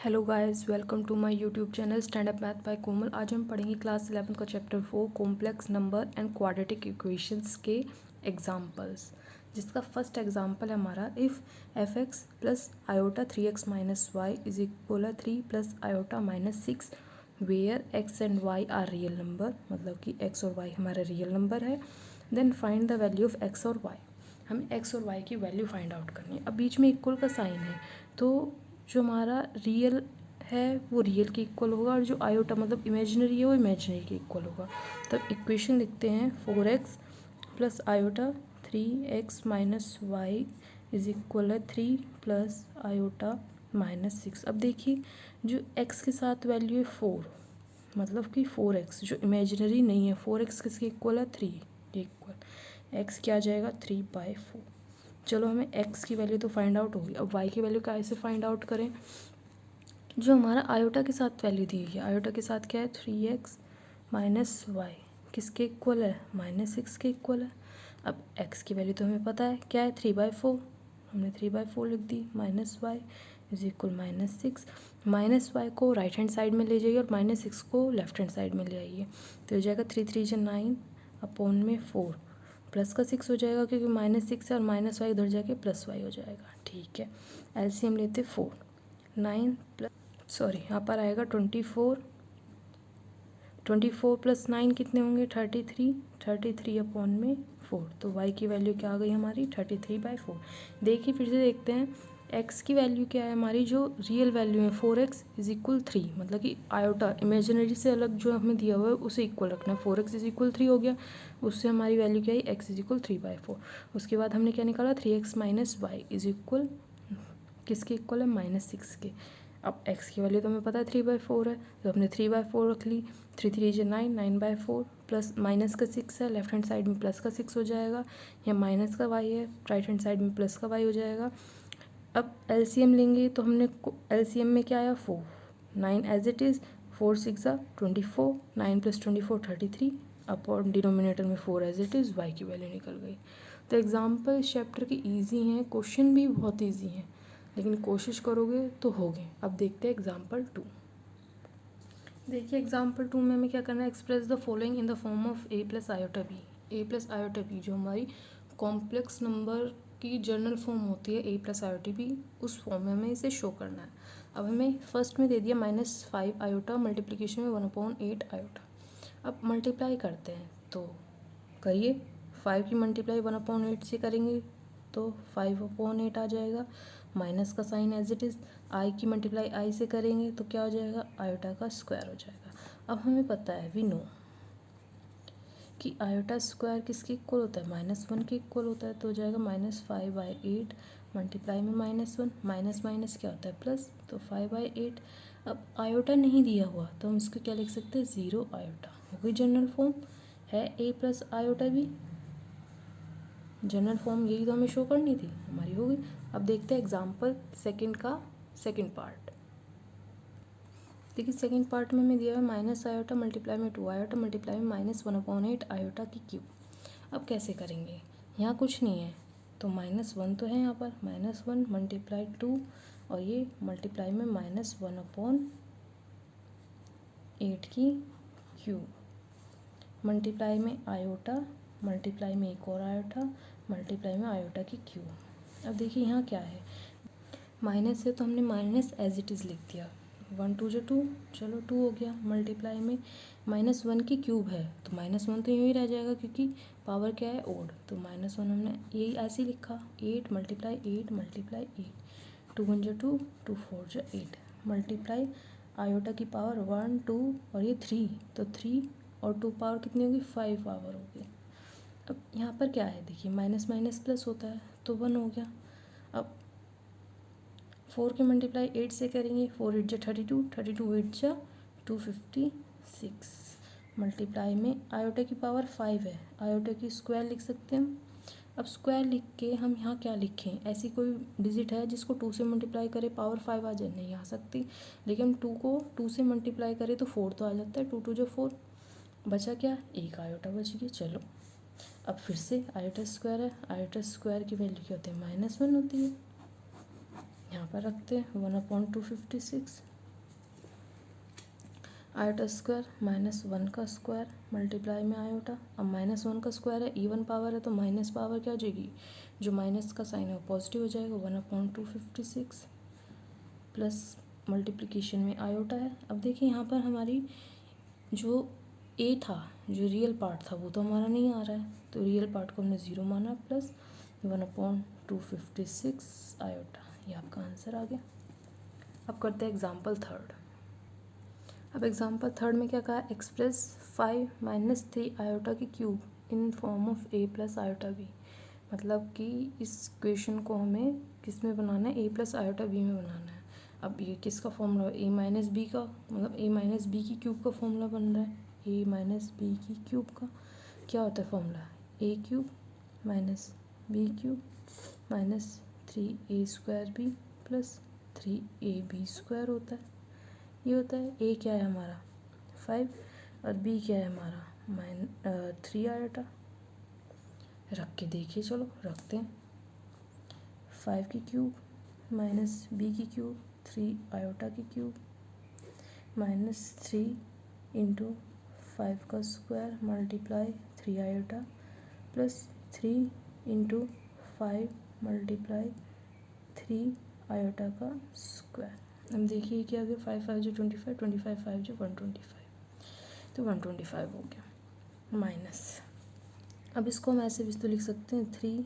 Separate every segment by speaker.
Speaker 1: Hello guys, welcome to my YouTube channel stand up math by Komal. आज हम पढ़ेंगे class 11 का chapter 4 complex number and quadratic equations के examples, जिसका first example है हमारा if f x plus iota 3x minus Y is equal 3 plus iota minus 6 where x and y are real number. मतलब कि एक्स और y हमारा real number है। Then find the value of x और Y. हमें x और Y की value find out करनी है। अब बीच में इक्वल का साइन है, तो जो हमारा रियल है वो रियल के इक्वल होगा और जो आयोटा मतलब इमेजिनरी है वो इमेजिनरी के इक्वल होगा। तब इक्वेशन लिखते हैं 4x plus iota 3x minus Y is equal है 3 प्लस आयोटा माइनस 6। अब देखिए जो x के साथ वैल्यू है 4, मतलब कि 4x जो इमेजिनरी नहीं है, 4x किसके इक्वल है 3 के इक्वल। x क्या आ जाएगा 3/4। चलो हमें x की वैल्यू तो फाइंड आउट होगी। अब y की वैल्यू कैसे फाइंड आउट करें। जो हमारा आयोटा के साथ वैल्यू दी गई है, आयोटा के साथ क्या है 3x माइनस वाई किसके इक्वल है -6 के इक्वल है। अब x की वैल्यू तो हमें पता है क्या है 3/4, हमने 3/4 लिख दी। Minus Y is equal -6। Minus y को राइट हैंड साइड में ले जाइए और -6 को लेफ्ट हैंड साइड में ले आइए, तो हो जाएगा 3 3 जा 9 अपॉन में 4 प्लस का 6 हो जाएगा, क्योंकि -6 है और माइनस वाई उधर जाके प्लस वाई हो जाएगा। ठीक है, एलसीएम लेते 4 9 प्लस यहाँ पर आएगा 24 प्लस 9 कितने होंगे 33 अपॉन में 4। तो y की वैल्यू क्या आ गई हमारी 33/4। देखिए फिर से देखते हैं x की वैल्यू क्या है हमारी, जो रियल वैल्यू है 4x इज इक्वल 3, मतलब कि आयोटा इमेजिनरी से अलग जो हमें दिया हुआ है उसे इक्वल रखना है। 4x इज इक्वल 3 हो गया, उससे हमारी वैल्यू क्या है x इज इक्वल 3/4। उसके बाद हमने क्या निकाला 3x minus Y is equal किसके इक्वल है -6 के। अब x की वैल्यू तो हमें पता है 3/4 है, तो हमने 3/4 रख ली। 3 3 जा 9 9/4 प्लस माइनस का 6 है, लेफ्ट हैंड साइड में प्लस का 6 हो जाएगा, या माइनस का y है राइट हैंड साइड में प्लस का y हो जाएगा। अब एलसीएम लेंगे तो हमने एलसीएम में क्या आया 4 9 as it is 4 6 24 9 plus 24 33 upon denominator में 4 एज इट इज़, y की वैल्यू निकल गई। तो एग्जाम्पल इस चैप्टर के ईजी हैं, क्वेश्चन भी बहुत ईजी हैं, लेकिन कोशिश करोगे तो होगे। अब देखते हैं एग्जाम्पल 2। देखिए एग्जाम्पल 2 में हमें क्या करना है, express the following in the form of a plus iota B. a plus iota B जो हमारी कॉम्प्लेक्स नंबर की जर्नल फॉर्म होती है a प्लस आयोटा बी, उस फॉर्म में हमें इसे शो करना है। अब हमें फर्स्ट में दे दिया -5 आयोटा मल्टीप्लीकेशन में 1/8 आयोटा। अब मल्टीप्लाई करते हैं तो करिए, 5 की मल्टीप्लाई 1/8 से करेंगे तो 5/8 आ जाएगा। माइनस का साइन एज इट इज़, आई की मल्टीप्लाई आई से करेंगे तो क्या हो जाएगा आयोटा का स्क्वायर हो जाएगा। अब हमें पता है वी नो कि आयोटा स्क्वायर किसके इक्वल होता है -1 के इक्वल होता है, तो हो जाएगा -5/8 मल्टीप्लाई में -1 माइनस माइनस क्या होता है प्लस, तो 5/8। अब आयोटा नहीं दिया हुआ तो हम इसको क्या लिख सकते हैं 0 आयोटा। हो गई जनरल फॉर्म है a प्लस आयोटा भी, जनरल फॉर्म यही तो हमें शो करनी थी, हमारी हो गई। अब देखते हैं एग्जाम्पल सेकंड का सेकंड पार्ट। देखिए सेकंड पार्ट में हमें दिया है माइनस आयोटा मल्टीप्लाई में 2 आयोटा मल्टीप्लाई में -1/8 आयोटा की क्यूब। अब कैसे करेंगे, यहाँ कुछ नहीं है तो -1 तो है यहाँ पर, -1 मल्टीप्लाई 2 और ये मल्टीप्लाई में -1/8 की क्यूब, मल्टीप्लाई में आयोटा मल्टीप्लाई में एक और आयोटा मल्टीप्लाई में आयोटा की क्यूब। अब देखिए यहाँ क्या है, माइनस है तो हमने माइनस एज इट इज़ लिख दिया, 1 2 जा 2, चलो 2 हो गया। मल्टीप्लाई में -1 की क्यूब है तो -1 तो यूँ ही रह जाएगा, क्योंकि पावर क्या है ओड, तो -1 हमने यही ऐसे ही लिखा। 8 मल्टीप्लाई 8 मल्टीप्लाई 8, 2 1 जा 2 2 4 जा 8 मल्टीप्लाई आयोटा की पावर 1 2 और ये 3, तो 3 और 2 पावर कितनी होगी 5 पावर होगी। अब यहाँ पर क्या है देखिए माइनस माइनस प्लस होता है तो 1 हो गया। अब 4 की मल्टीप्लाई 8 से करेंगे, 4 8 जा 32 32 8 जा 256 मल्टीप्लाई में आयोटा की पावर 5 है, आयोटा की स्क्वायर लिख सकते हैं हम। अब स्क्वायर लिख के हम यहाँ क्या लिखें, ऐसी कोई डिजिट है जिसको 2 से मल्टीप्लाई करे पावर 5 आ जाए, नहीं आ सकती। लेकिन 2 को 2 से मल्टीप्लाई करे तो 4 तो आ जाता है, 2 2 जो 4, बचा क्या एक आयोटा बच गई। चलो अब फिर से आयोटा स्क्वायर है, आयोटा स्क्वायर की वैल्यू क्या होती है -1 होती है। यहाँ पर रखते हैं 1/256 आयोटा स्क्वायर माइनस 1 का स्क्वायर मल्टीप्लाई में आयोटा। अब माइनस 1 का स्क्वायर है, इवन पावर है तो माइनस पावर क्या हो जाएगी, जो माइनस का साइन है वो पॉजिटिव हो जाएगा, 1/256 प्लस मल्टीप्लिकेशन में आयोटा है। अब देखिए यहाँ पर हमारी जो ए था, जो रियल पार्ट था वो तो हमारा नहीं आ रहा है, तो रियल पार्ट को हमने 0 माना, प्लस 1/256 आयोटा। ये आपका आंसर आ गया। अब करते हैं एग्जाम्पल थर्ड। अब एग्जाम्पल थर्ड में क्या कहा, एक्सप्रेस 5 - 3 आयोटा की cube in form of a plus iota b। मतलब कि इस क्वेश्चन को हमें किस में बनाना है, a प्लस आयोटा b में बनाना है। अब ये किसका फॉर्मूला है, a माइनस बी का, मतलब a माइनस बी की क्यूब का फॉर्मूला बन रहा है। a माइनस बी की क्यूब का क्या होता है formula, a cube minus B cube minus 3a² plus 3ab² होता है। ये होता है। ए क्या है हमारा 5 और बी क्या है हमारा 3 आयोटा। रख के देखिए, चलो रखते हैं। 5 की क्यूब माइनस बी की क्यूब 3 आयोटा की क्यूब माइनस 3 इंटू 5 का square multiply 3 iota plus 3 into 5 multiply 3 iota का स्क्वायर। अब देखिए क्या हो गया, 5 5 जो 25, 25 5 जो 125, तो 125 हो गया माइनस। अब इसको हम ऐसे भी तो लिख सकते हैं 3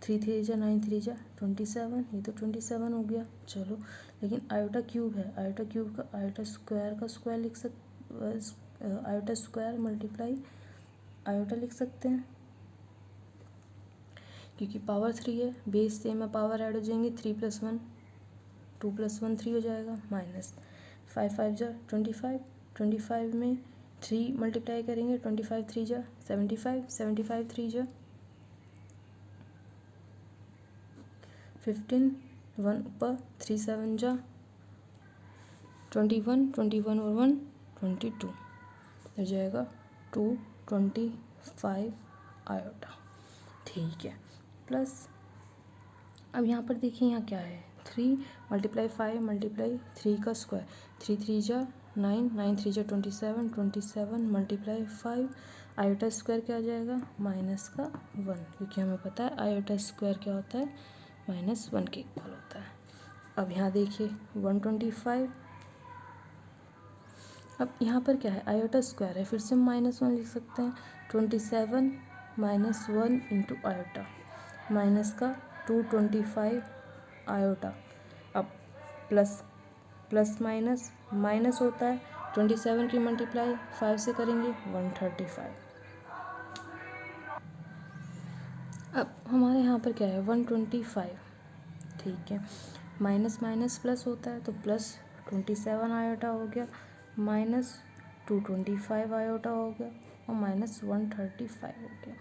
Speaker 1: 3 जा 9 3 जा 27, ये तो 27 हो गया। चलो, लेकिन आयोटा क्यूब है, आयोटा क्यूब का आयोटा स्क्वायर का स्क्वायर लिख आयोटा स्क्वायर मल्टीप्लाई आयोटा लिख सकते हैं, क्योंकि पावर 3 है, बेस सेम है, पावर ऐड हो जाएंगे, 3 + 1 2 + 1 3 हो जाएगा माइनस 5 5 जा 25, 25 में 3 मल्टीप्लाई करेंगे, 25 3 जा 75, 75 3 जा 15, 1 ऊपर 3 7 जा 21, 21 और 1 22 हो जाएगा 225 आयोटा। ठीक है, प्लस अब यहाँ पर देखिए यहाँ क्या है, 3 × 5 × 3 का स्क्वायर, 3 3 जा 9, 9 3 जा 27, 27 × 5 आयोटा स्क्वायर क्या आ जाएगा माइनस का 1, क्योंकि हमें पता है आयोटा स्क्वायर क्या होता है -1 के इक्वल होता है। अब यहाँ देखिए 125, अब यहाँ पर क्या है आयोटा स्क्वायर है, फिर से -1 लिख सकते हैं, 27 -1 इंटू आयोटा माइनस का 225 आयोटा। अब प्लस प्लस माइनस माइनस होता है, 27 की मल्टीप्लाई 5 से करेंगे 135। अब हमारे यहाँ पर क्या है 125, ठीक है, माइनस माइनस प्लस होता है तो प्लस 27 आयोटा हो गया, माइनस 225 आयोटा हो गया और माइनस 135 हो गया।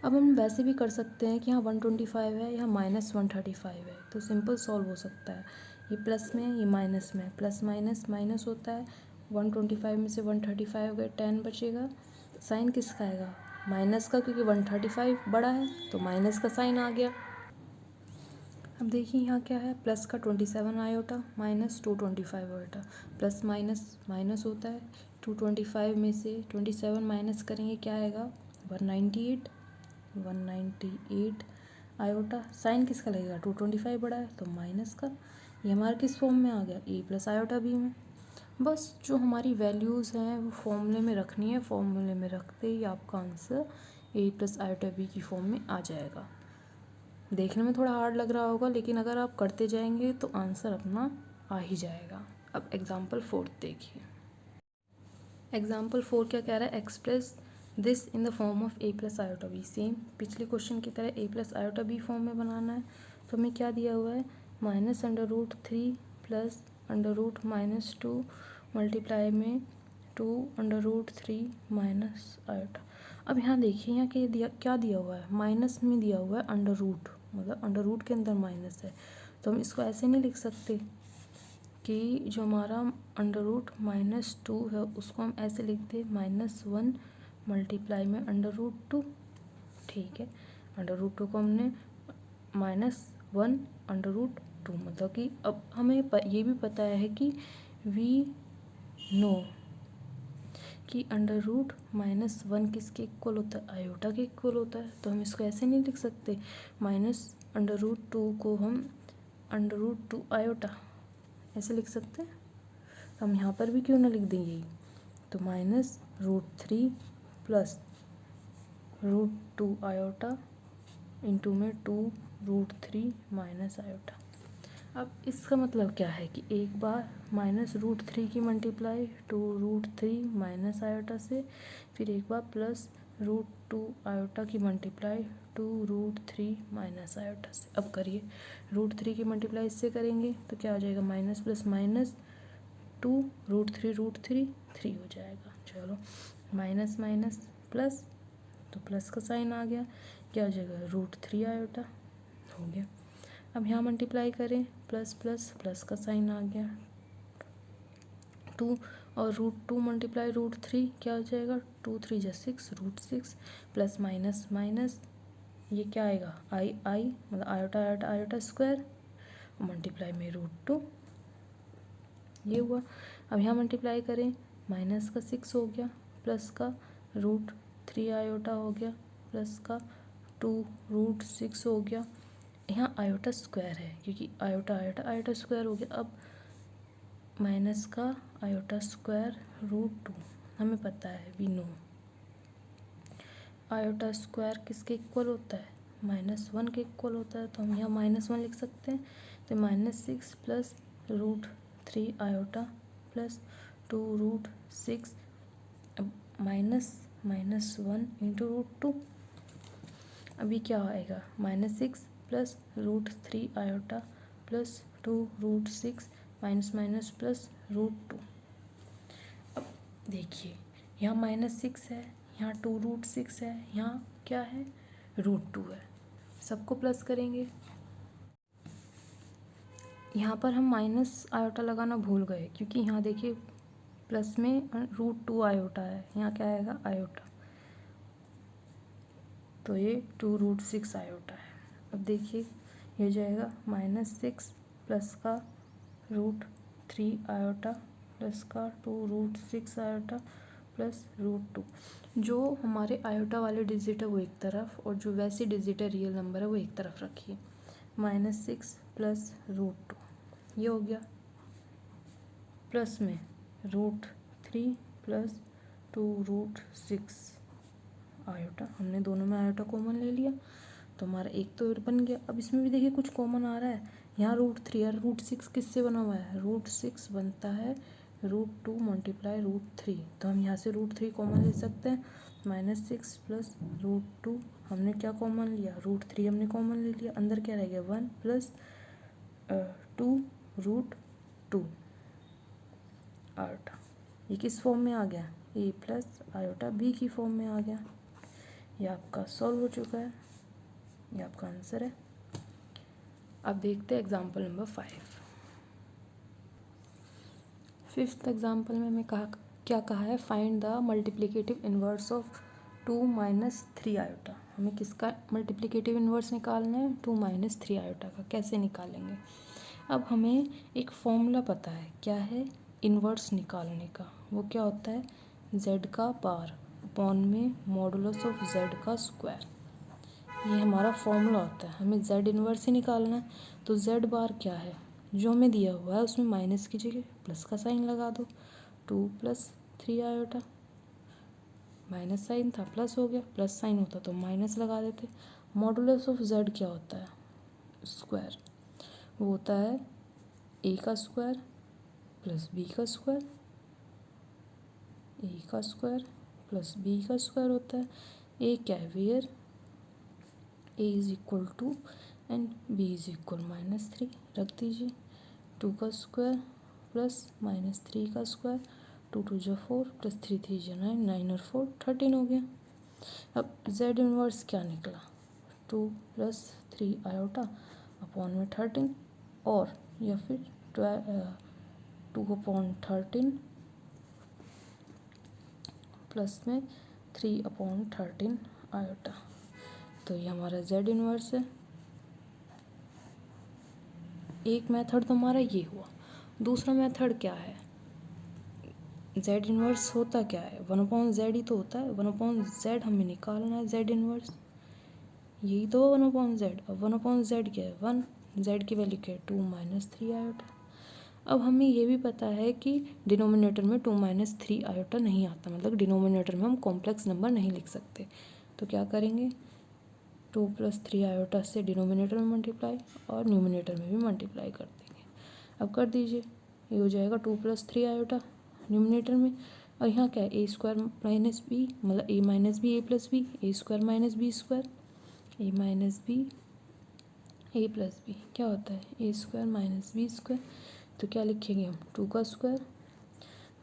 Speaker 1: अब हम वैसे भी कर सकते हैं कि यहाँ 125 है, यहाँ -135 है, तो सिंपल सॉल्व हो सकता है। ये प्लस में ये माइनस में, प्लस माइनस माइनस होता है, 125 में से 135 गए 10 बचेगा, साइन किसका आएगा माइनस का, क्योंकि 135 बड़ा है तो माइनस का साइन आ गया। अब देखिए यहाँ क्या है, प्लस का 27 iota minus 225 iota, plus minus minus होता है, 225 में से 27 माइनस करेंगे क्या आएगा 198 आयोटा, साइन किसका लगेगा 225 बड़ा है तो माइनस का। ये हमारा किस फॉर्म में आ गया a प्लस आयोटा b में। बस जो हमारी वैल्यूज़ हैं वो फॉर्मूले में रखनी है, फॉर्मूले में रखते ही आपका answer a plus iota b की फॉर्म में आ जाएगा। देखने में थोड़ा हार्ड लग रहा होगा, लेकिन अगर आप करते जाएंगे तो आंसर अपना आ ही जाएगा। अब एग्जाम्पल 4 देखिए। एग्जाम्पल 4 क्या कह रहा है, express this in the form of a plus iota b। Same पिछले क्वेश्चन की तरह a plus iota b form में बनाना है। तो हमें क्या दिया हुआ है -√3 प्लस √-2 मल्टीप्लाई में 2√3 माइनस आयोटा। अब यहाँ देखिए यहाँ क्या दिया हुआ है, माइनस में दिया हुआ है अंडर रूट, मतलब अंडर रूट के अंदर माइनस है, तो हम इसको ऐसे नहीं लिख सकते कि जो हमारा अंडर रूट -2 है उसको हम ऐसे लिखते -1 मल्टीप्लाई में अंडर रूट 2। ठीक है, अंडर रूट 2 को हमने -1 अंडर रूट 2, मतलब कि अब हमें ये भी पता है कि v नो कि अंडर रूट -1 किसके इक्वल होता है, आयोटा के इक्वल होता है। तो हम इसको ऐसे नहीं लिख सकते, -√2 को हम √2 आयोटा ऐसे लिख सकते हैं। तो हम यहाँ पर भी क्यों ना लिख दें यही, तो -√3 प्लस √2 आयोटा इंटू में 2√3 माइनस आयोटा। अब इसका मतलब क्या है कि एक बार -√3 की मल्टीप्लाई 2√3 माइनस आयोटा से, फिर एक बार +√2 आयोटा की मल्टीप्लाई 2√3 माइनस आयोटा से। अब करिए, √3 की मल्टीप्लाई इससे करेंगे तो क्या हो जाएगा, माइनस प्लस माइनस 2√3 3 हो जाएगा। चलो माइनस माइनस प्लस, तो प्लस का साइन आ गया, क्या हो जाएगा, √3 आयोटा हो गया। अब यहाँ मल्टीप्लाई करें, प्लस प्लस प्लस का साइन आ गया, 2 और √2 मल्टीप्लाई √3 क्या हो जाएगा, 2 3 जा 6 √6 प्लस माइनस माइनस, ये क्या आएगा, आई मतलब iota iota iota square multiply में √2, ये हुआ। अब यहाँ मल्टीप्लाई करें, माइनस का 6 हो गया, प्लस का √3 आयोटा हो गया, प्लस का 2√6 हो गया। यहाँ आयोटा स्क्वायर है क्योंकि आयोटा आयोटा आयोटा स्क्वायर हो गया। अब माइनस का आयोटा स्क्वायर √2, हमें पता है, वी नो आयोटा स्क्वायर किसके इक्वल होता है, -1 के इक्वल होता है। तो हम यहाँ -1 लिख सकते हैं, तो -6 प्लस √3 आयोटा प्लस 2√6, अब -1 इंटू √2, अभी क्या आएगा, -6 plus √3 iota plus 2√6 minus minus plus √2। अब देखिए, यहाँ -6 है, यहाँ 2√6 है, यहाँ क्या है, √2 है। सबको प्लस करेंगे, यहाँ पर हम माइनस आयोटा लगाना भूल गए क्योंकि यहाँ देखिए प्लस में √2 आयोटा है, यहाँ क्या आएगा, आयोटा, तो ये 2√6 आयोटा है। अब देखिए ये हो जाएगा -6 प्लस का √3 आयोटा प्लस का 2√6 आयोटा प्लस √2। जो हमारे आयोटा वाले डिजिट है वो एक तरफ, और जो वैसी डिजिट है रियल नंबर है वो एक तरफ रखिए। -6 प्लस √2 ये हो गया, प्लस में √3 प्लस 2√6 आयोटा, हमने दोनों में आयोटा कॉमन ले लिया तो हमारा एक तो बन गया। अब इसमें भी देखिए कुछ कॉमन आ रहा है, यहाँ √3 और √6 किससे बना हुआ है, √6 बनता है √2 मल्टीप्लाई √3, तो हम यहाँ से √3 कॉमन ले सकते हैं। -6 प्लस √2 हमने क्या कॉमन लिया, √3 हमने कॉमन ले लिया, अंदर क्या रह गया, 1 प्लस 2√2 आयोटा। ये किस फॉर्म में आ गया, a प्लस आयोटा b की फॉर्म में आ गया। ये आपका सॉल्व हो चुका है, ये आपका आंसर है। अब देखते हैं एग्जाम्पल नंबर 5th एग्जाम्पल में हमें क्या कहा है, find the multiplicative inverse of 2 minus 3 iota. हमें किसका मल्टीप्लिकेटिव इन्वर्स निकालना है, 2 माइनस 3 आयोटा का। कैसे निकालेंगे, अब हमें एक फॉर्मूला पता है, क्या है, इन्वर्स निकालने का। वो क्या होता है, z का पावर अपॉन में मॉडुलस ऑफ z का स्क्वायर, ये हमारा फॉर्मूला होता है। हमें z इन्वर्स ही निकालना है, तो z बार क्या है, जो हमें दिया हुआ है उसमें माइनस की जगह प्लस का साइन लगा दो, 2 प्लस 3 आयोटा, माइनस साइन था प्लस हो गया, प्लस साइन होता तो माइनस लगा देते। मॉडुलस ऑफ z क्या होता है, स्क्वायर, वो होता है a का स्क्वायर प्लस b का स्क्वायर, a का स्क्वायर प्लस b का स्क्वायर होता है। a क्या है, where a is equal to and b is equal -3 रख दीजिए, 2 का स्क्वायर प्लस -3 का स्क्वायर, 2 2 जा 4 प्लस 3 3 जा 9, 9 और 4 13 हो गया। अब z इन्वर्स क्या निकला, 2 प्लस 3 आयोटा अपॉन में 13, और या फिर 2/13 प्लस में 3/13 आयोटा, तो ये हमारा z इन्वर्स है। एक मेथड तो हमारा ये हुआ। दूसरा मेथड क्या है, जेड इन्वर्स होता क्या है, 1/z ही तो होता है। 1/z हमें निकालना है, जेड इन्वर्स यही तो 1/z। अब 1/z क्या है, 1, z की वैल्यू क्या है 2 - 3 आयोटा। अब हमें ये भी पता है कि डिनोमिनेटर में 2 - 3 आयोटा नहीं आता, मतलब डिनोमिनेटर में हम कॉम्प्लेक्स नंबर नहीं लिख सकते। तो क्या करेंगे, 2 + 3 आयोटा से डिनोमिनेटर में मल्टीप्लाई और न्यूमिनेटर में भी मल्टीप्लाई कर देंगे। अब कर दीजिए, ये हो जाएगा 2 + 3 आयोटा न्यूमिनेटर में, और यहाँ क्या है a² - b, मतलब a - b a + b, a² - b² a + b क्या होता है a² - b²। तो क्या लिखेंगे हम, 2 का स्क्वायर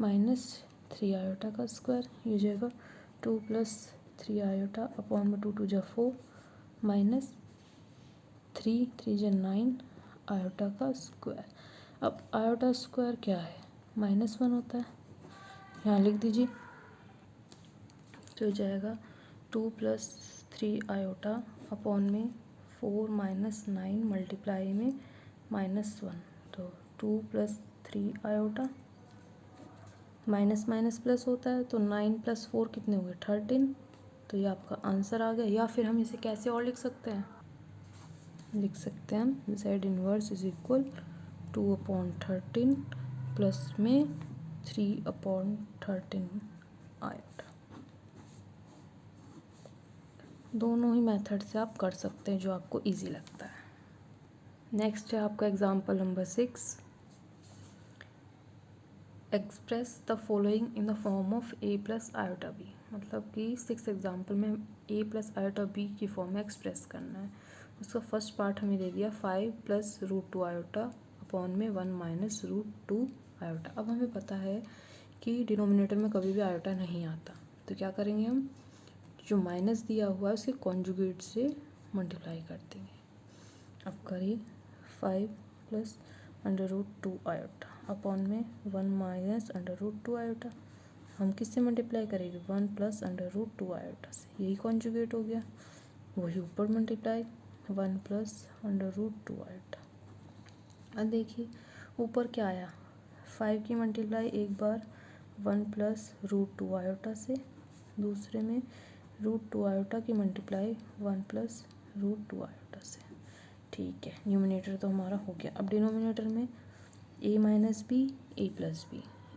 Speaker 1: माइनस 3 आयोटा का स्क्वायर, ये हो जाएगा 2 + 3 आयोटा अपॉन में 2 × 2 = 4 माइनस 3 × 3 = 9 आयोटा का स्क्वायर। अब आयोटा स्क्वायर क्या है, -1 होता है, यहाँ लिख दीजिए। तो हो जाएगा 2 + 3 आयोटा अपॉन में 4 - 9 मल्टीप्लाई में -1। तो 2 + 3 आयोटा माइनस प्लस होता है, तो 9 + 4 कितने हुए 13। तो ये आपका आंसर आ गया। या फिर हम इसे कैसे और लिख सकते हैं, लिख सकते हैं हम जेड इन्वर्स = 2/13 प्लस में 3/13 आयोटा। दोनों ही मेथड से आप कर सकते हैं जो आपको इजी लगता है। नेक्स्ट है आपका example number 6। Express the following in the form of a + iota b, मतलब कि 6 एग्जाम्पल में a + आयोटा b की फॉर्म में एक्सप्रेस करना है। उसका फर्स्ट पार्ट हमें दे दिया 5 + √2 आयोटा अपॉन में 1 - √2 आयोटा। अब हमें पता है कि डिनोमिनेटर में कभी भी आयोटा नहीं आता, तो क्या करेंगे हम, जो माइनस दिया हुआ है उसके कॉन्जुगेट से मल्टीप्लाई कर देंगे। अब करिए 5 + √2 आयोटा अपॉन में 1 - √2 आयोटा। हम किससे मल्टीप्लाई करेंगे, 1 + √2 आयोटा से, यही कॉन्जुगेट हो गया। वही ऊपर मल्टीप्लाई 1 + √2 आयोटा। अब देखिए ऊपर क्या आया, 5 की मल्टीप्लाई एक बार 1 + √2 आयोटा से, दूसरे में √2 आयोटा की मल्टीप्लाई 1 + √2 आयोटा से। ठीक है, न्यूमिनेटर तो हमारा हो गया। अब डिनोमिनेटर में a - b a + b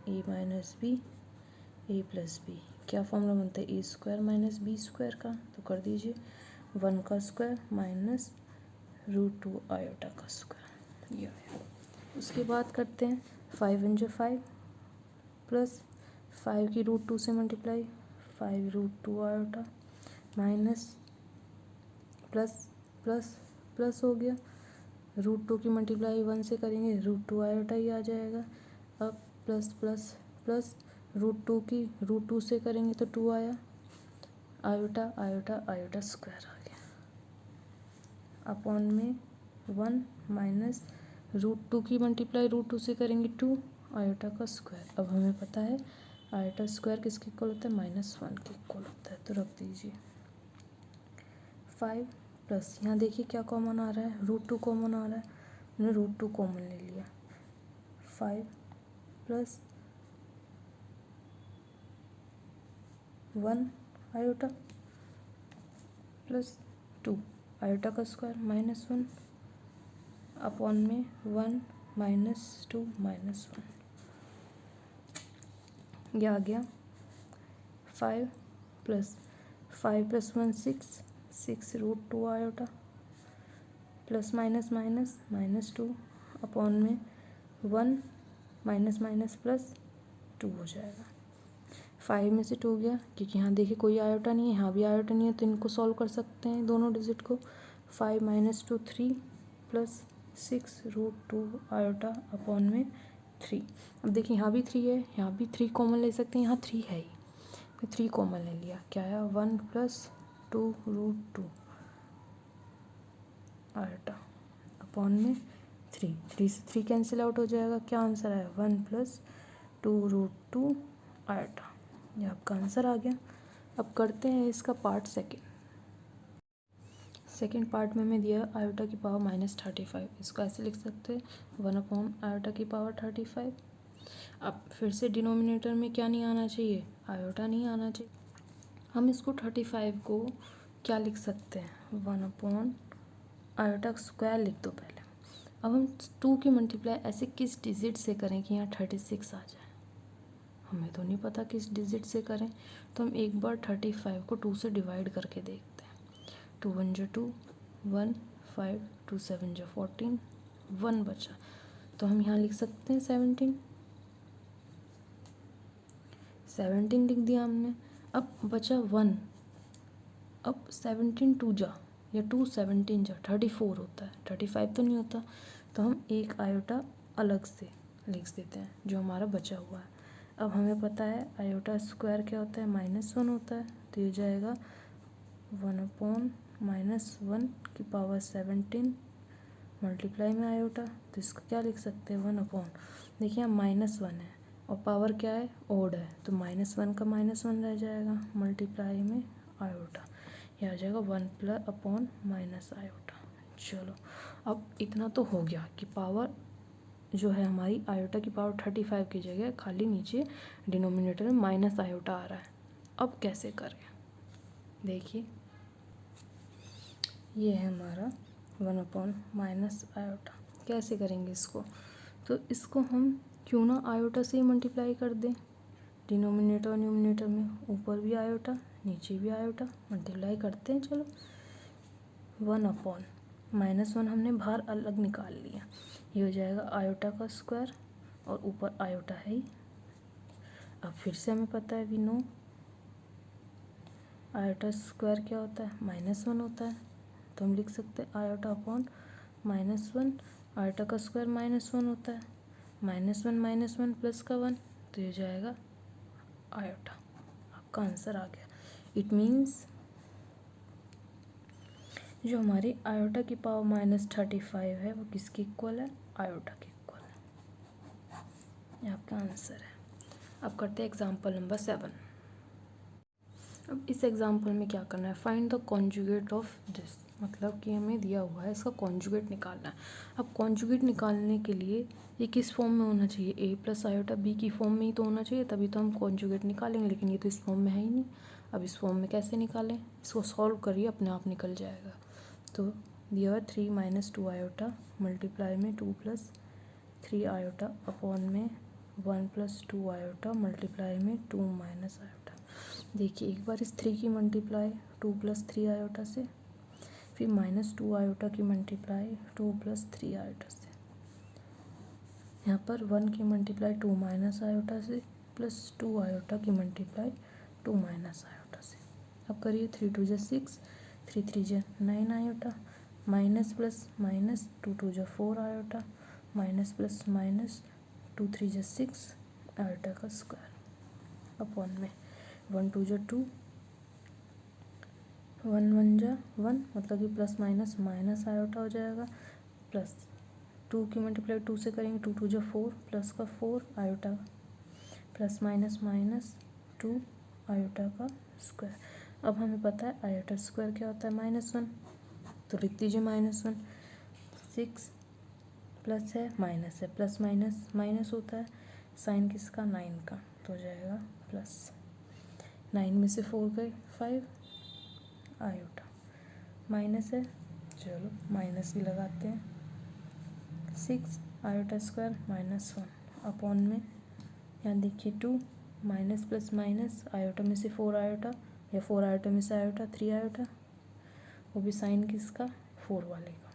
Speaker 1: a + b क्या फॉर्मूला बनता है, a² - b² का। तो कर दीजिए 1 का स्क्वायर माइनस √2 आयोटा का स्क्वायर, ये आया। उसके बाद करते हैं 5 × 5 प्लस 5 की √2 से multiply 5 √2 iota minus plus plus plus हो गया, √2 की मल्टीप्लाई 1 से करेंगे √2 आयोटा ही आ जाएगा। अब प्लस प्लस प्लस √2 की √2 से करेंगे तो 2 आया, आयोटा आयोटा आयोटा स्क्वायर आ गया अपॉन में 1 माइनस √2 की मल्टीप्लाई √2 से करेंगे 2 आयोटा का स्क्वायर। अब हमें पता है आयोटा स्क्वायर किसके इक्वल होता है, -1 के इक्वल होता है। तो रख दीजिए 5 प्लस यहाँ देखिए क्या कॉमन आ रहा है, √2 कॉमन आ रहा है, हमने √2 कॉमन ले लिया। 5 प्लस 1 आयोटा प्लस 2 आयोटा का स्क्वायर -1 अपॉन में 1 - 2 -1, ये आ गया। 5 plus 5 + 1 6 √2 iota plus minus minus -2 upon में 1 माइनस प्लस 2 हो जाएगा। 5 में से 2 गया, क्योंकि यहाँ देखिए कोई आयोटा नहीं है, यहाँ भी आयोटा नहीं है, तो इनको सॉल्व कर सकते हैं दोनों डिजिट को। 5 - 2 3 प्लस 6 √2 आयोटा अपॉन में 3। अब देखिए यहाँ भी 3 है, यहाँ भी 3 कॉमन ले सकते हैं, यहाँ 3 है ही, मैं 3 कॉमन ले लिया, क्या आया 1 + 2 √2 आयोटा अपॉन में 3 से 3 कैंसिल आउट हो जाएगा। क्या आंसर आया, 1 + 2 √2 आयोटा, ये आपका आंसर आ गया। अब करते हैं इसका पार्ट सेकेंड पार्ट में हमें दिया आयोटा की पावर -35, इसको ऐसे लिख सकते हैं 1 अपॉन आयोटा की पावर 35 अब फिर से डिनोमिनेटर में क्या नहीं आना चाहिए, आयोटा नहीं आना चाहिए। हम इसको 35 को क्या लिख सकते हैं, 1 आयोटा स्क्वायर लिख दो पहले। अब हम 2 की मल्टीप्लाई ऐसे किस डिजिट से करें कि यहाँ 36 आ जाए, हमें तो नहीं पता किस डिजिट से करें। तो हम एक बार 35 को 2 से डिवाइड करके देखते हैं। 2 1 जो 2, 1 5, 2 7 जो 14, 1 बचा, तो हम यहाँ लिख सकते हैं 17 लिख दिया हमने। अब बचा 1, अब 17 2 जा या 2 17 जा 34 होता है, 35 तो नहीं होता। तो हम एक आयोटा अलग से लिख देते हैं जो हमारा बचा हुआ है। अब हमें पता है आयोटा स्क्वायर क्या होता है, -1 होता है। तो ये जाएगा 1/-1 की पावर 17 मल्टीप्लाई में आयोटा। तो इसको क्या लिख सकते हैं, 1/, देखिए यहाँ -1 है और पावर क्या है, ओड है, तो -1 का -1 रह जाएगा मल्टीप्लाई में आयोटा। यह आ जाएगा 1/- आयोटा। चलो अब इतना तो हो गया कि पावर जो है हमारी आयोटा की पावर 35 की जगह खाली नीचे डिनोमिनेटर में माइनस आयोटा आ रहा है। अब कैसे करें, देखिए ये है हमारा 1/- आयोटा। कैसे करेंगे इसको, तो इसको हम क्यों ना आयोटा से ही मल्टीप्लाई कर दें। डिनोमिनेटर और न्यूमिनेटर में ऊपर भी आयोटा नीचे भी आयोटा, मल्टीप्लाई करते हैं। चलो 1/-1 हमने बाहर अलग निकाल लिया, ये हो जाएगा आयोटा का स्क्वायर और ऊपर आयोटा है ही। अब फिर से हमें पता है, वी नो आयोटा स्क्वायर क्या होता है, -1 होता है। तो हम लिख सकते हैं आयोटा/-1, आयोटा का स्क्वायर -1 होता है, -1 प्लस का 1, तो ये जाएगा आयोटा। आपका आंसर आ गया। इट मीन्स जो हमारी आयोटा की पावर -35 है वो किसके इक्वल है, आयोटा के इक्वल है। ये आपका आंसर है। अब करते हैं एग्जाम्पल नंबर 7। अब इस एग्जाम्पल में क्या करना है, find the conjugate of this, मतलब कि हमें दिया हुआ है इसका कॉन्जुगेट निकालना है। अब कॉन्जुगेट निकालने के लिए ये किस फॉर्म में होना चाहिए, a + आयोटा b की फॉर्म में ही तो होना चाहिए, तभी तो हम कॉन्जुगेट निकालेंगे। लेकिन ये तो इस फॉर्म में है ही नहीं। अब इस फॉर्म में कैसे निकालें, इसको सॉल्व करिए, अपने आप निकल जाएगा। तो दिया हुआ 3 - 2 आयोटा मल्टीप्लाई में 2 + 3 आयोटा अपॉन में 1 + 2 आयोटा मल्टीप्लाई में 2 - आयोटा। देखिए एक बार इस 3 की मल्टीप्लाई 2 + 3 आयोटा से, फिर -2 आयोटा की मल्टीप्लाई 2 + 3 आयोटा से, यहाँ पर 1 की मल्टीप्लाई 2 - आयोटा से प्लस 2 आयोटा की मल्टीप्लाई 2 - आयोटा से। अब करिए 3 2 = 6, 3 3 = 9 iota, minus plus minus 2 2 = 4 iota, minus plus minus 2 3 = 6 iota का स्क्वायर अपॉन में 1 2 = 2, 1 1 = 1, मतलब कि प्लस माइनस माइनस आयोटा हो जाएगा, प्लस 2 की मल्टीप्लाई 2 से करेंगे 2 2 = 4 प्लस का 4 iota plus minus minus 2 iota का स्क्वायर। अब हमें पता है आयोटा स्क्वायर क्या होता है, -1, तो लिख दीजिए -1। 6 प्लस है माइनस है, प्लस माइनस माइनस होता है, साइन किसका, 9 का, तो हो जाएगा प्लस 9 में से 4 गए 5 आयोटा, माइनस है, चलो माइनस भी लगाते हैं। 6 आयोटा स्क्वायर -1 अपॉन में, यहाँ देखिए 2 माइनस प्लस माइनस आयोटा में से 4 आयोटा या 4 आयोटा में से आयोटा 3 आयोटा, वो भी साइन किसका, 4 वाले का,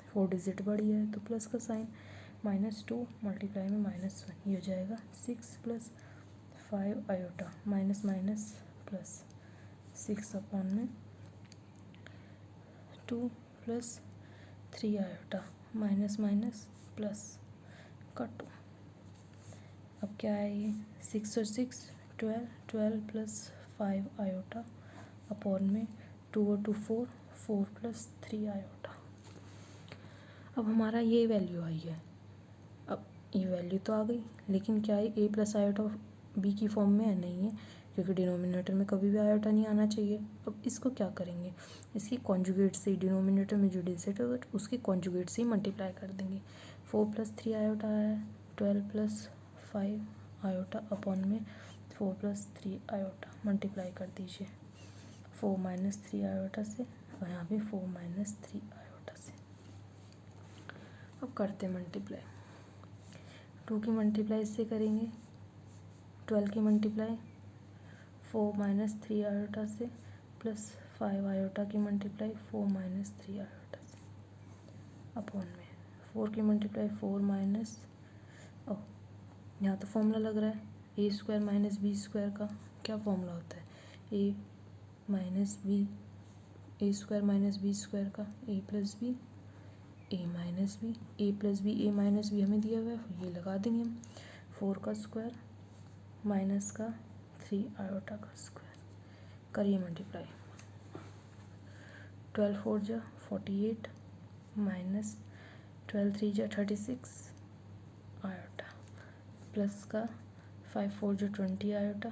Speaker 1: 4 डिजिट बड़ी है तो प्लस का साइन, -2 मल्टीप्लाई में -1, ये हो जाएगा 6 + 5 iota minus minus plus 6 upon में 2 + 3 आयोटा माइनस माइनस प्लस का 2। अब क्या है ये, 6 और 6 12, 12 + 5 आयोटा अपॉन में 2 और 2 4, 4 + 3 आयोटा। अब हमारा ये वैल्यू आई है। अब ये वैल्यू तो आ गई, लेकिन क्या है a + आयोटा b की फॉर्म में है, नहीं है, क्योंकि डिनोमिनेटर में कभी भी आयोटा नहीं आना चाहिए। अब इसको क्या करेंगे, इसकी कॉन्जुगेट से, डिनोमिनेटर में जो डिजिट है उसकी कॉन्जुगेट से ही मल्टीप्लाई कर देंगे। 4 + 3 आयोटा है, 12 + 5 आयोटा अपॉन में 4 + 3 आयोटा मल्टीप्लाई कर दीजिए 4 - 3 आयोटा से और यहाँ भी 4 - 3 आयोटा से। अब करते मल्टीप्लाई, 2 की मल्टीप्लाई इससे करेंगे, 12 की मल्टीप्लाई 4 - 3 आयोटा से प्लस 5 आयोटा की मल्टीप्लाई 4 - 3 आयोटा से अपॉन में 4 की मल्टीप्लाई 4 माइनस, ओह यहाँ तो फॉर्मूला लग रहा है a² - b² का क्या फॉर्मूला होता है, a minus B, a² - b² का a + b, a minus B, a + b, a minus B हमें दिया हुआ है, ये लगा देंगे हम 4 का स्क्वायर माइनस का 3 आयोटा का स्क्वायर, करिए मल्टीप्लाई 12 4 जा 48 माइनस 12 3 जा 36 आयोटा प्लस का 5 4 जो 20 आयोटा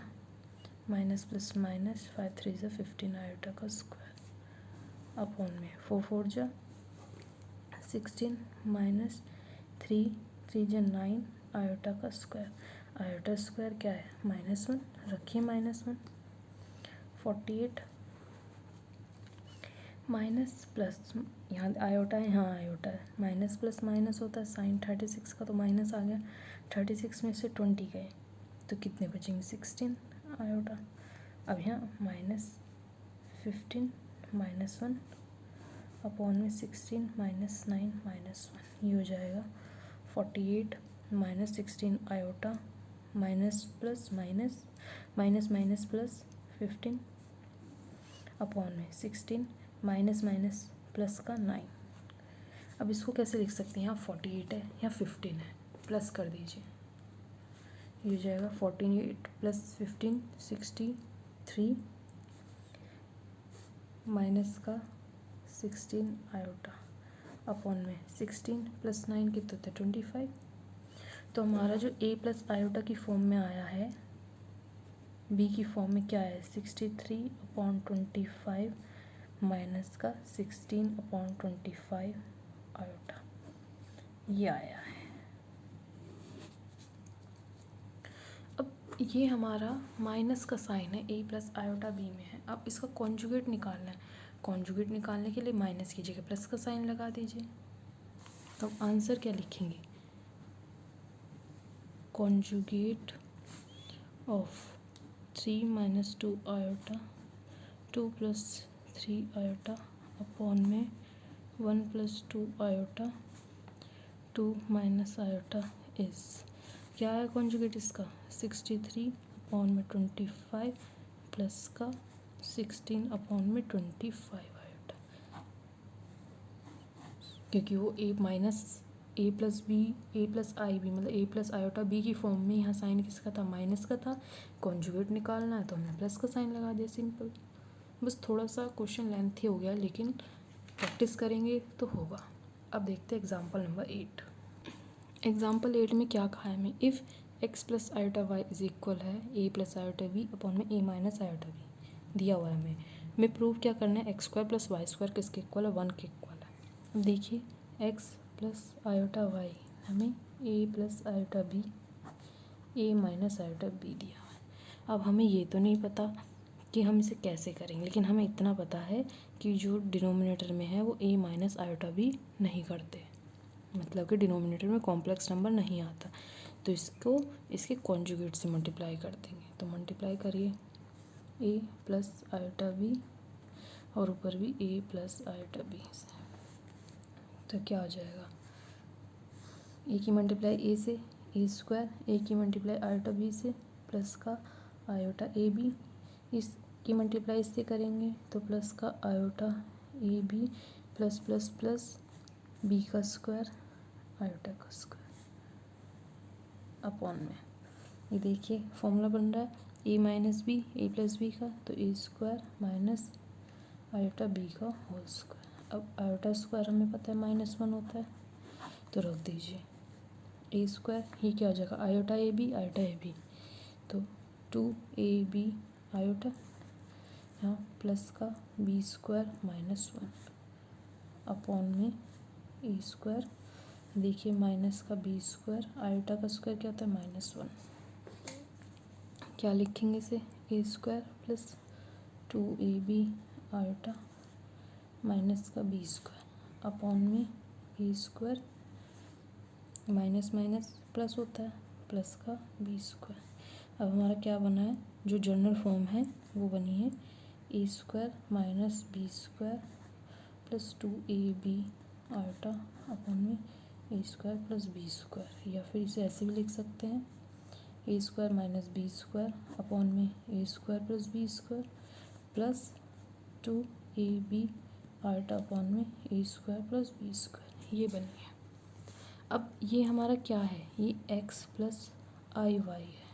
Speaker 1: माइनस प्लस माइनस 5 3 जा 15 आयोटा का स्क्वायर अपॉन में 4 4 जा 16 माइनस 3 3 जा 9 आयोटा का स्क्वायर, आयोटा स्क्वायर क्या है -1, रखिए -1, 48 माइनस प्लस, यहाँ आयोटा है, यहाँ आयोटा है, माइनस प्लस माइनस होता है साइन 36 का, तो माइनस आ गया, 36 में से 20 गए तो कितने बचेंगे 16 आयोटा। अब यहाँ -15 -1 अपॉन में 16 -9 -1, ये हो जाएगा 48 -16 iota minus plus minus minus minus plus 15 upon में 16 माइनस माइनस प्लस का 9। अब इसको कैसे लिख सकते हैं, यहाँ 48 है यहाँ 15 है, प्लस कर दीजिए, ये हो जाएगा 48 + 15 63 माइनस का 16 आयोटा अपॉन में 16 + 9 कितना होता है 25। तो हमारा जो a + आयोटा की फॉर्म में आया है, b की फॉर्म में क्या है 63/25 माइनस का 16/25 आयोटा, ये आया है। अब ये हमारा माइनस का साइन है, a + आयोटा b में है, अब इसका कॉन्जुगेट निकालना है, कॉन्जुगेट निकालने के लिए माइनस की जगह प्लस का साइन लगा दीजिए। तो आंसर क्या लिखेंगे, conjugate of 3 - 2 iota 2 + 3 iota upon में 1 + 2 आयोटा 2 - आयोटा इस क्या है कॉन्जुगेट इसका 63/25 प्लस का 16/25 आयोटा, क्योंकि वो a + b a + ib मतलब a + आयोटा b की फॉर्म में यहाँ साइन किसका था माइनस का था, कॉन्जुगेट निकालना है तो हमने प्लस का साइन लगा दिया, सिंपल। बस थोड़ा सा क्वेश्चन लेंथी हो गया, लेकिन प्रैक्टिस करेंगे तो होगा। अब देखते हैं एग्जाम्पल नंबर 8। एग्जाम्पल 8 में क्या कहा है हमें, if x + iota y is equal है a + आयोटा b अपॉन में a - आयोटा b दिया हुआ है हमें प्रूव क्या करना है, x² + y² किसके इक्वल है 1 के इक्वल है। अब देखिए x + आयोटा y हमें a + iota b a - iota b दिया हुआ है। अब हमें ये तो नहीं पता कि हम इसे कैसे करेंगे, लेकिन हमें इतना पता है कि जो डिनोमिनेटर में है वो a - आयोटा b नहीं करते, मतलब कि डिनोमिनेटर में कॉम्प्लेक्स नंबर नहीं आता, तो इसको इसके कॉन्जुगेट से मल्टीप्लाई कर देंगे। तो मल्टीप्लाई करिए a + आयोटा b और ऊपर भी a + आयोटा b से, तो क्या हो जाएगा a की मल्टीप्लाई a से a², a की मल्टीप्लाई आयोटा b से प्लस का आयोटा ए बी, इसकी मल्टीप्लाई इससे करेंगे तो प्लस का iota A B plus plus plus B का स्क्वायर आयोटा का स्क्वायर अपॉन में, ये देखिए फॉर्मूला बन रहा है a - b a + b का, तो a² माइनस आयोटा b का होल स्क्वायर। अब आयोटा स्क्वायर हमें पता है -1 होता है, तो रख दीजिए a², ये क्या हो जाएगा आयोटा ए बी तो 2ab आयोटा, यहाँ प्लस का b² - 1 अपॉन में a² देखिए माइनस का बी स्क्वायर, आयोटा का स्क्वायर क्या होता है -1। क्या लिखेंगे इसे, a square plus 2ab iota minus का बी स्क्वायर अपॉन में a square, minus minus plus होता है, प्लस का बी स्क्वायर। अब हमारा क्या बना है, जो जनरल फॉर्म है वो बनी है a square minus b square plus 2ab iota upon में a square plus b square, या फिर इसे ऐसे भी लिख सकते हैं a square minus b square upon में a square plus b square plus 2ab iota upon में a square plus b square, ये बनी है। अब ये हमारा क्या है, ये x प्लस आई वाई है।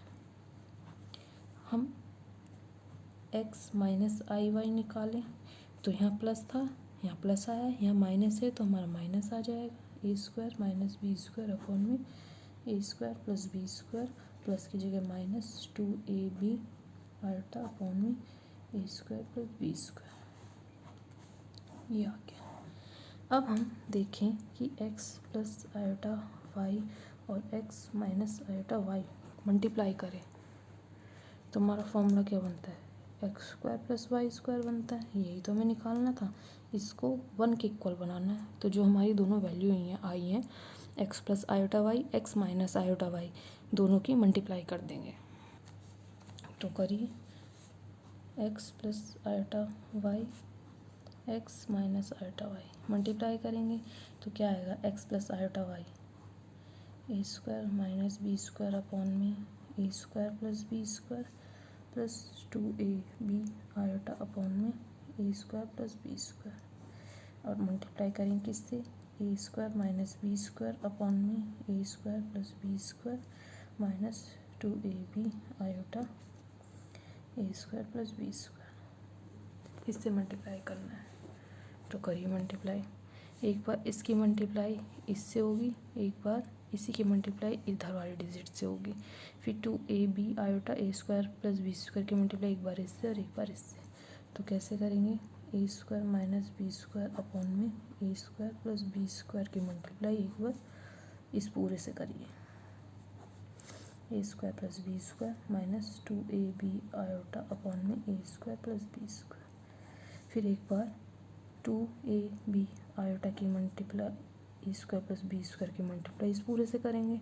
Speaker 1: हम x माइनस आई वाई निकालें तो यहाँ प्लस था, यहाँ प्लस आया, यहाँ माइनस है तो हमारा माइनस आ जाएगा। A square minus b square upon में a square plus b square, plus की जगह माइनस 2ab आयोटा अपॉन में a square plus b square, ये आ गया। अब हम देखें कि x प्लस आयोटा वाई और x minus iota y multiply करें तो हमारा फॉर्मूला क्या बनता है, x square plus Y square बनता है। यही तो हमें निकालना था, इसको 1 के इक्वल बनाना है। तो जो हमारी दोनों वैल्यू आई हैं x plus iota y, x minus iota y, दोनों की मल्टीप्लाई कर देंगे। तो करिए x plus iota y, x minus iota y multiply करेंगे तो क्या आएगा, x plus iota y a square minus b square upon में a square plus b square plus 2ab iota upon में a square plus b square, और multiply करेंगे किससे, a square minus b square upon में a square plus b square minus 2ab iota a square plus b square, इससे multiply करना है। तो करिए मल्टीप्लाई, एक बार इसकी मल्टीप्लाई इससे होगी, एक बार इसी की मल्टीप्लाई इधर वाले डिजिट से होगी, फिर 2ab iota a square plus b square की मल्टीप्लाई एक बार इससे और एक बार इससे। तो कैसे करेंगे, a square minus b square upon में a square plus b square की मल्टीप्लाई एक बार इस पूरे से करिए, a square plus b square minus 2ab iota upon में a square plus b square, फिर एक बार 2ab आयोटा की multiply a square plus b square की मल्टीप्लाई इस पूरे से करेंगे।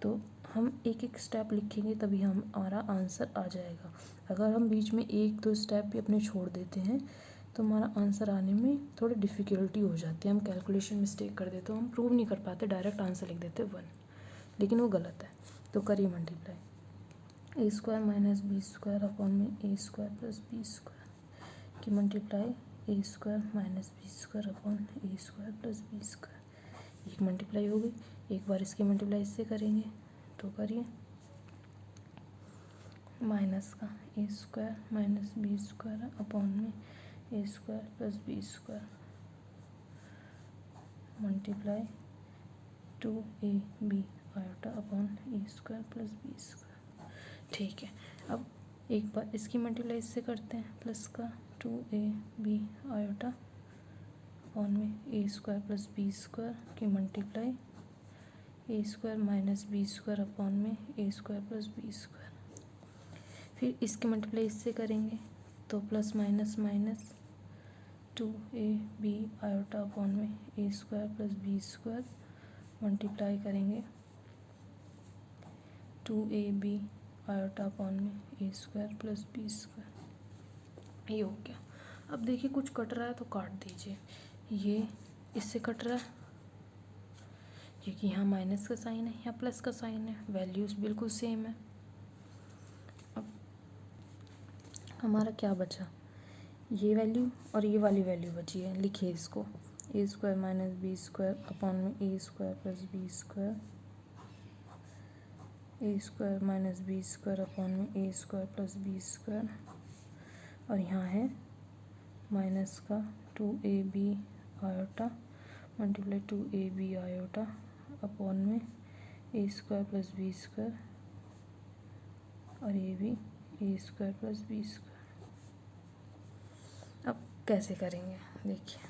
Speaker 1: तो हम एक एक स्टेप लिखेंगे तभी हमारा आंसर आ जाएगा। अगर हम बीच में एक दो स्टेप भी अपने छोड़ देते हैं तो हमारा आंसर आने में थोड़ी डिफ़िकल्टी हो जाती है, हम कैलकुलेशन मिस्टेक कर देते, तो हम प्रूव नहीं कर पाते, डायरेक्ट आंसर लिख देते 1, लेकिन वो गलत है। तो करिए multiply, a square minus b square upon में a square plus b square की multiply a square minus b square upon a square plus b square, एक मल्टीप्लाई हो गई। एक बार इसकी मल्टीप्लाई इससे करेंगे तो करिए माइनस का a square minus b square upon में a square plus b square multiply 2ab iota upon a square plus b square, ठीक है। अब एक बार इसकी मल्टीप्लाई इससे करते हैं, प्लस का 2ab आयोटा अपॉन में a square plus b square की multiply a square minus b square upon में a square plus b square, फिर इसकी मल्टीप्लाई इससे करेंगे तो plus minus minus 2ab iota upon में a square plus b square multiply करेंगे 2ab आयोटा अपॉन में a square plus b square, ये हो गया। अब देखिए कुछ कट रहा है तो काट दीजिए, ये इससे कट रहा है क्योंकि यहाँ माइनस का साइन है, यहाँ प्लस का साइन है, वैल्यूज़ बिल्कुल सेम है। अब हमारा क्या बचा, ये वैल्यू और ये वाली वैल्यू बची है, लिखिए इसको, a square minus b square upon में a square plus b square, a square minus b square upon में a square plus b square, और यहाँ है माइनस का 2ab iota multiply 2ab iota upon में a square plus b square, और ये भी ए स्क्वायर प्लस बी स्क्वायर। अब कैसे करेंगे देखिए,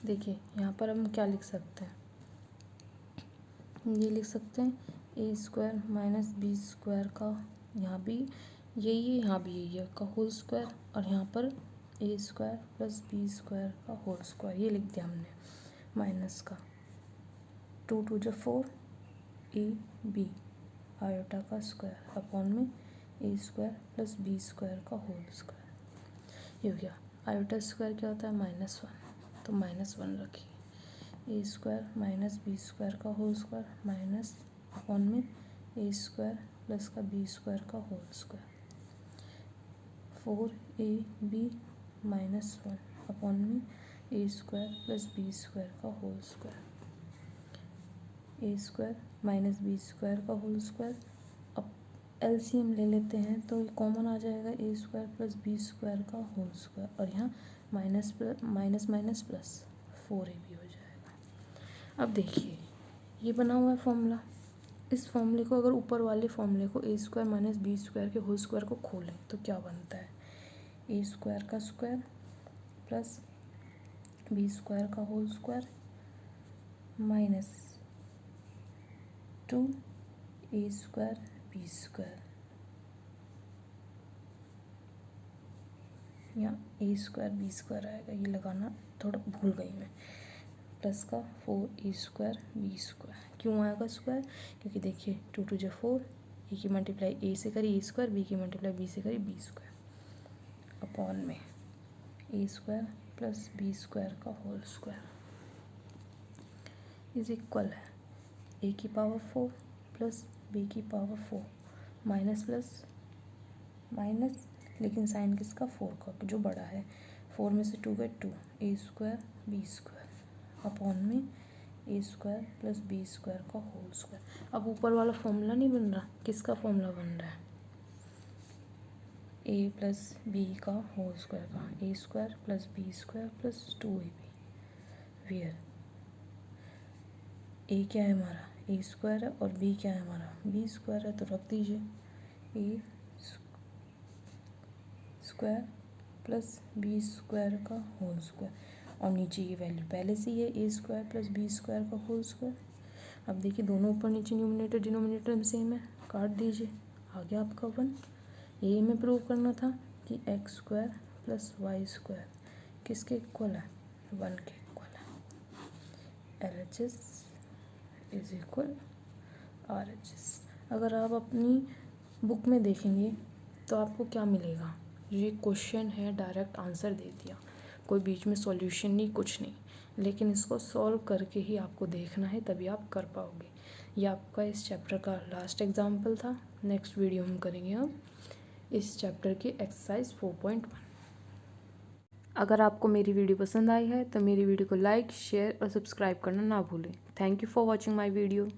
Speaker 1: देखिए यहाँ पर हम क्या लिख सकते हैं, ये लिख सकते हैं a square minus b square का, यहाँ भी यही है यहाँ भी यही है, का होल स्क्वायर, और यहाँ पर ए स्क्वायर प्लस बी स्क्वायर का होल स्क्वायर, ये लिख दिया हमने, माइनस का 2 2 जो 4 ए बी आयोटा का स्क्वायर अपॉन में a square plus b square का होल स्क्वायर। ये हो गया। आयोटा स्क्वायर क्या होता है, -1, तो -1 रखिए। ए स्क्वायर माइनस बी स्क्वायर का होल स्क्वायर माइनस अपॉन में ए स्क्वायर प्लस का बी स्क्वायर का होल स्क्वायर, 4ab -1 अपॉन में a square plus b square का whole square, a square minus b square का होल स्क्वायर। अब LCM ले लेते हैं तो ये कॉमन आ जाएगा, a square plus b square का होल स्क्वायर, और यहाँ माइनस माइनस प्लस 4ab हो जाएगा। अब देखिए ये बना हुआ है फॉर्मूला, इस फॉर्मूले को अगर ऊपर वाले फॉर्मूले को ए स्क्वायर माइनस बी स्क्वायर के होल स्क्वायर को खोलें तो क्या बनता है, ए स्क्वायर का स्क्वायर प्लस बी स्क्वायर का होल स्क्वायर माइनस 2 ए स्क्वायर बी स्क्वायर, यहाँ ए स्क्वायर बी स्क्वायर आएगा, ये लगाना थोड़ा भूल गई मैं, प्लस का 4 ए स्क्वायर बी स्क्वायर। क्यों आएगा स्क्वायर, क्योंकि देखिए 2 2 जो 4, ए की मल्टीप्लाई ए से करी ए स्क्वायर, बी की मल्टीप्लाई बी से करी बी स्क्वायर अपॉन में a square plus b square का होल स्क्वायर इज इक्वल है ए की पावर 4 प्लस बी की पावर 4 माइनस प्लस माइनस, लेकिन साइन किसका, 4 का, जो बड़ा है, 4 में से 2 गए 2, ए स्क्वायर बी स्क्वायर अपॉन में a square plus b square का होल स्क्वायर। अब ऊपर वाला फॉर्मूला नहीं बन रहा, किसका फॉर्मूला बन रहा है, ए प्लस बी का होल स्क्वायर का, a square plus b square plus 2ab, where a क्या है हमारा, ए स्क्वायर है, और बी क्या है हमारा, बी स्क्वायर है, तो रख दीजिए ए स्क्वायर प्लस बी स्क्वायर का होल स्क्वायर, और नीचे ये वैल्यू पहले से ही है, a square plus b square का होल स्क्वायर। अब देखिए दोनों ऊपर नीचे न्यूमरेटर डिनोमिनेटर में सेम है, काट दीजिए, आ गया आपका 1। ये हमें प्रूव करना था कि X square plus Y square किसके इक्वल है, 1 के इक्वल है। LHS is equal RHS। अगर आप अपनी बुक में देखेंगे तो आपको क्या मिलेगा, ये क्वेश्चन है, डायरेक्ट आंसर दे दिया, कोई बीच में सॉल्यूशन नहीं, कुछ नहीं, लेकिन इसको सॉल्व करके ही आपको देखना है, तभी आप कर पाओगे। ये आपका इस चैप्टर का लास्ट एग्जाम्पल था। नेक्स्ट वीडियो हम करेंगे हम इस चैप्टर की एक्सरसाइज 4.1। अगर आपको मेरी वीडियो पसंद आई है तो मेरी वीडियो को लाइक, शेयर और सब्सक्राइब करना ना भूलें। Thank you for watching my video.